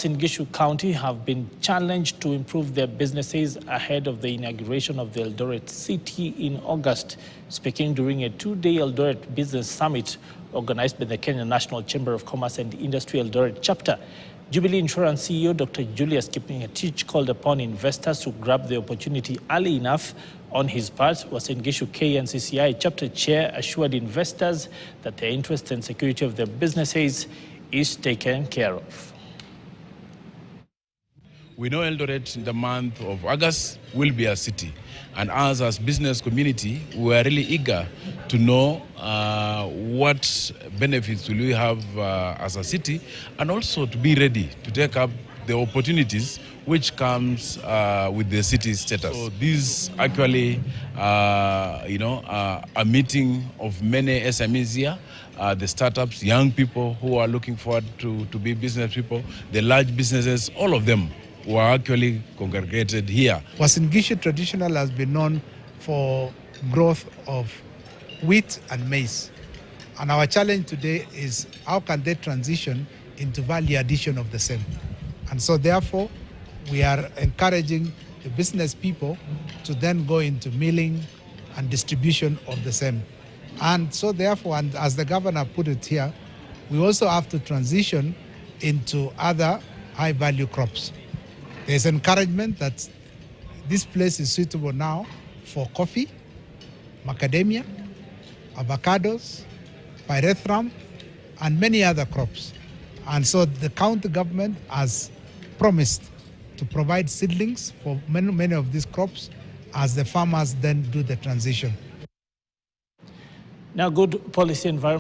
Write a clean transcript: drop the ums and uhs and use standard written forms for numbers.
In Gishu County have been challenged to improve their businesses ahead of the inauguration of the Eldoret city in August. Speaking during a two-day Eldoret Business Summit organized by the Kenya National Chamber of Commerce and Industry Eldoret chapter, Jubilee Insurance CEO Dr. Julius Kipngetich called upon investors to grab the opportunity early enough. On his part, Uasin Gishu KNCCI chapter chair assured investors that their interest and security of their businesses is taken care of. We know Eldoret in the month of August will be a city. And us as business community, we are really eager to know what benefits will we have as a city, and also to be ready to take up the opportunities which comes with the city status. So this actually, a meeting of many SMEs here, the startups, young people who are looking forward to be business people, the large businesses, all of them were actually congregated here. Uasin Gishu traditional has been known for growth of wheat and maize. And our challenge today is how can they transition into value addition of the same. And so therefore, we are encouraging the business people to then go into milling and distribution of the same. And so therefore, and as the governor put it here, we also have to transition into other high value crops. There's encouragement that this place is suitable now for coffee, macadamia, avocados, pyrethrum, and many other crops. And so the county government has promised to provide seedlings for many of these crops as the farmers then do the transition. Now, good policy environment.